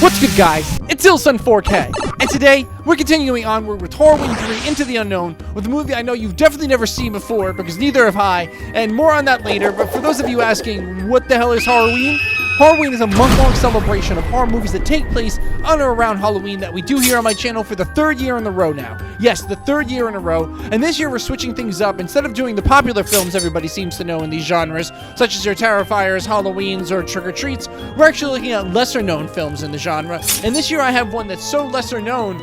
What's good, guys? It's Ilsun 4K, and today we're continuing onward with Horror-ween 3 Into the Unknown, with a movie I know you've definitely never seen before, because neither have I, and more on that later. But for those of you asking, what the hell is Horror-ween? Horror-ween is a month-long celebration of horror movies that take place on or around Halloween that we do here on my channel for the third year in a row now. Yes, the third year in a row, and this year we're switching things up. Instead of doing the popular films everybody seems to know in these genres, such as your Terrifiers, Halloweens, or Trick or Treats, we're actually looking at lesser-known films in the genre, and this year I have one that's so lesser-known,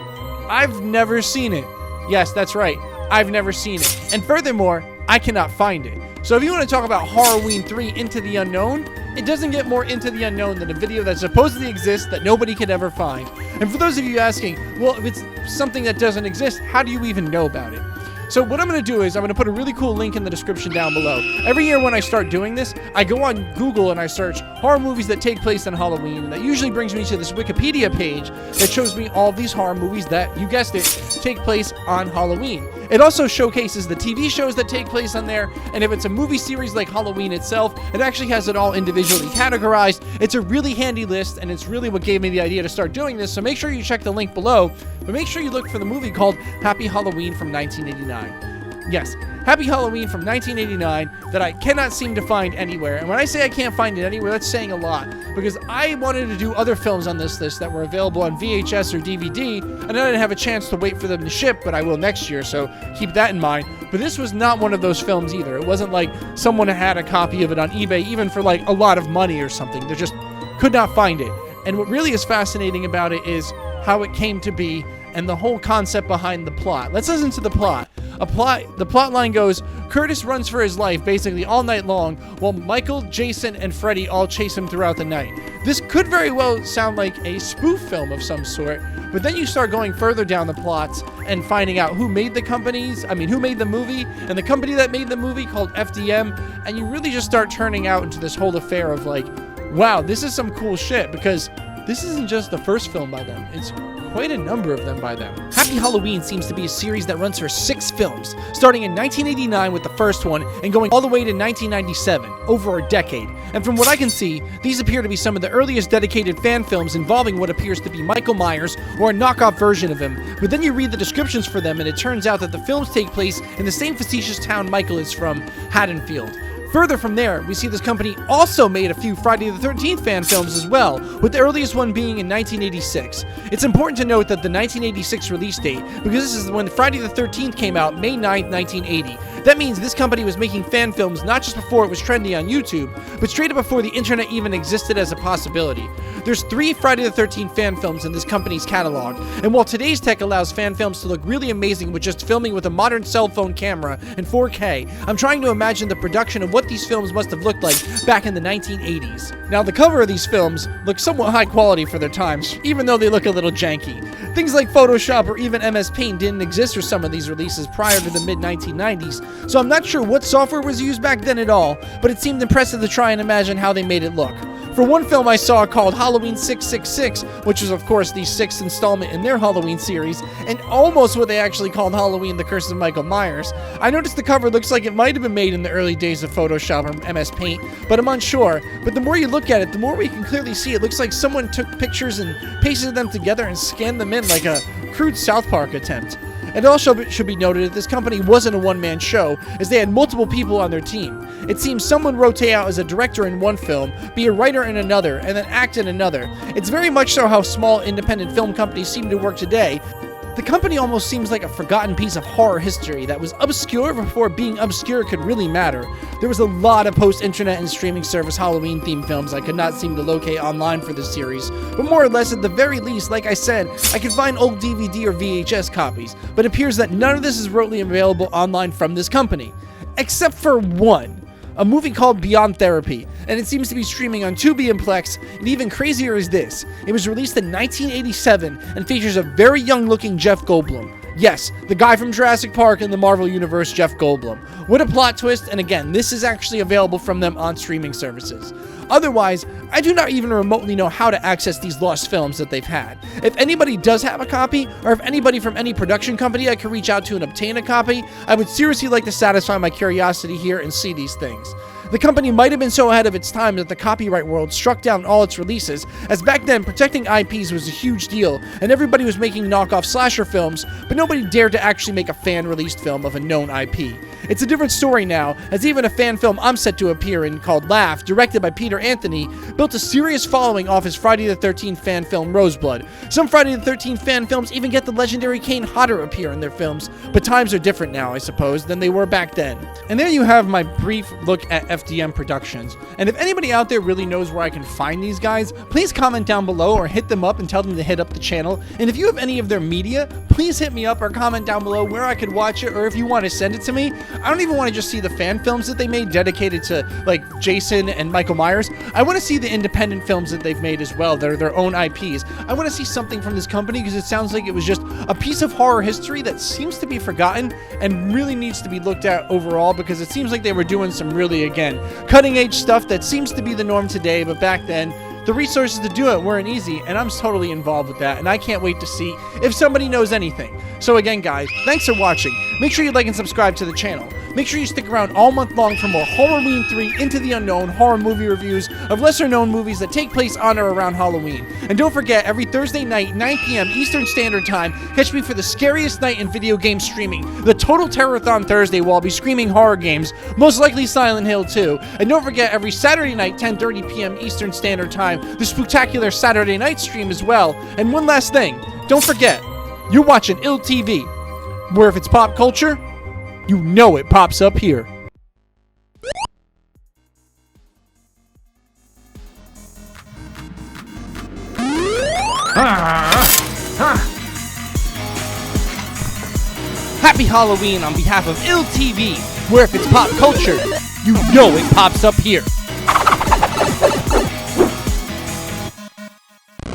I've never seen it. Yes, that's right, I've never seen it, and furthermore, I cannot find it. So if you want to talk about Horror-ween 3 Into the Unknown, it doesn't get more into the unknown than a video that supposedly exists that nobody could ever find. And for those of you asking, well, if it's something that doesn't exist, how do you even know about it? So what I'm going to do is I'm going to put a really cool link in the description down below. Every year when I start doing this, I go on Google and I search horror movies that take place on Halloween. And that usually brings me to this Wikipedia page that shows me all these horror movies that, you guessed it, take place on Halloween. It also showcases the TV shows that take place on there, and if it's a movie series like Halloween itself, it actually has it all individually categorized. It's a really handy list, and it's really what gave me the idea to start doing this, so make sure you check the link below, but make sure you look for the movie called Happy Halloween from 1989. Yes, Happy Halloween from 1989 that I cannot seem to find anywhere. And when I say I can't find it anywhere, that's saying a lot, because I wanted to do other films on this list that were available on VHS or DVD, and I didn't have a chance to wait for them to ship, but I will next year, so keep that in mind. But this was not one of those films either. It wasn't like someone had a copy of it on eBay, even for like a lot of money or something. They just could not find it. And what really is fascinating about it is how it came to be and the whole concept behind the plot. Let's listen to the plot. The plot line goes, Curtis runs for his life basically all night long, while Michael, Jason, and Freddy all chase him throughout the night. This could very well sound like a spoof film of some sort, but then you start going further down the plots and finding out who made the movie, and the company that made the movie called FDM, and you really just start turning out into this whole affair of like, wow, this is some cool shit, because this isn't just the first film by them, it's quite a number of them by them. Happy Halloween seems to be a series that runs for 6 films, starting in 1989 with the first one and going all the way to 1997, over a decade. And from what I can see, these appear to be some of the earliest dedicated fan films involving what appears to be Michael Myers or a knockoff version of him. But then you read the descriptions for them and it turns out that the films take place in the same facetious town Michael is from, Haddonfield. Further from there, we see this company also made a few Friday the 13th fan films as well, with the earliest one being in 1986. It's important to note that the 1986 release date, because this is when Friday the 13th came out, May 9th, 1980. That means this company was making fan films not just before it was trendy on YouTube, but straight up before the internet even existed as a possibility. There's 3 Friday the 13th fan films in this company's catalog, and while today's tech allows fan films to look really amazing with just filming with a modern cell phone camera in 4K, I'm trying to imagine the production of what these films must have looked like back in the 1980s. Now, the cover of these films look somewhat high quality for their times, even though they look a little janky. Things like Photoshop or even MS Paint didn't exist for some of these releases prior to the mid-1990s, so I'm not sure what software was used back then at all, but it seemed impressive to try and imagine how they made it look. For one film I saw called Halloween 666, which is of course the 6th installment in their Halloween series, and almost what they actually called Halloween the Curse of Michael Myers, I noticed the cover looks like it might have been made in the early days of Photoshop or MS Paint, but I'm unsure. But the more you look at it, the more we can clearly see it looks like someone took pictures and pasted them together and scanned them in like a crude South Park attempt. It also should be noted that this company wasn't a one-man show, as they had multiple people on their team. It seems someone rotate out as a director in one film, be a writer in another, and then act in another. It's very much so how small independent film companies seem to work today. The company almost seems like a forgotten piece of horror history that was obscure before being obscure could really matter. There was a lot of post-internet and streaming service Halloween-themed films I could not seem to locate online for this series, but more or less at the very least, like I said, I could find old DVD or VHS copies, but it appears that none of this is readily available online from this company. Except for one. A movie called Beyond Therapy, and it seems to be streaming on Tubi and Plex, and even crazier is this. It was released in 1987 and features a very young-looking Jeff Goldblum. Yes, the guy from Jurassic Park in the Marvel Universe, Jeff Goldblum. What a plot twist, and again, this is actually available from them on streaming services. Otherwise, I do not even remotely know how to access these lost films that they've had. If anybody does have a copy, or if anybody from any production company I could reach out to and obtain a copy, I would seriously like to satisfy my curiosity here and see these things. The company might have been so ahead of its time that the copyright world struck down all its releases, as back then protecting IPs was a huge deal, and everybody was making knockoff slasher films, but nobody dared to actually make a fan-released film of a known IP. It's a different story now, as even a fan film I'm set to appear in called Laugh, directed by Peter Anthony, built a serious following off his Friday the 13th fan film Roseblood. Some Friday the 13th fan films even get the legendary Kane Hodder appear in their films, but times are different now, I suppose, than they were back then. And there you have my brief look at FDM Productions. And if anybody out there really knows where I can find these guys, please comment down below or hit them up and tell them to hit up the channel. And if you have any of their media, please hit me up or comment down below where I could watch it, or if you want to send it to me. I don't even want to just see the fan films that they made dedicated to like Jason and Michael Myers. I want to see the independent films that they've made as well. They're their own IPs. I want to see something from this company because it sounds like it was just a piece of horror history that seems to be forgotten and really needs to be looked at overall, because it seems like they were doing some really, again, cutting edge stuff that seems to be the norm today, but back then the resources to do it weren't easy, and I'm totally involved with that, and I can't wait to see if somebody knows anything. So again, guys, thanks for watching. Make sure you like and subscribe to the channel. Make sure you stick around all month long for more Horror-ween 3 Into the Unknown horror movie reviews of lesser known movies that take place on or around Halloween. And don't forget, every Thursday night, 9 p.m. Eastern Standard Time, catch me for the scariest night in video game streaming, the Total Terror Thon Thursday, where I'll be screaming horror games, most likely Silent Hill 2. And don't forget, every Saturday night, 10:30 p.m. Eastern Standard Time, the Spooktactular Saturday night stream as well. And one last thing, don't forget, you're watching ILL TV, where if it's pop culture, you know it pops up here. Happy Halloween on behalf of ILL TV, where if it's pop culture, you know it pops up here.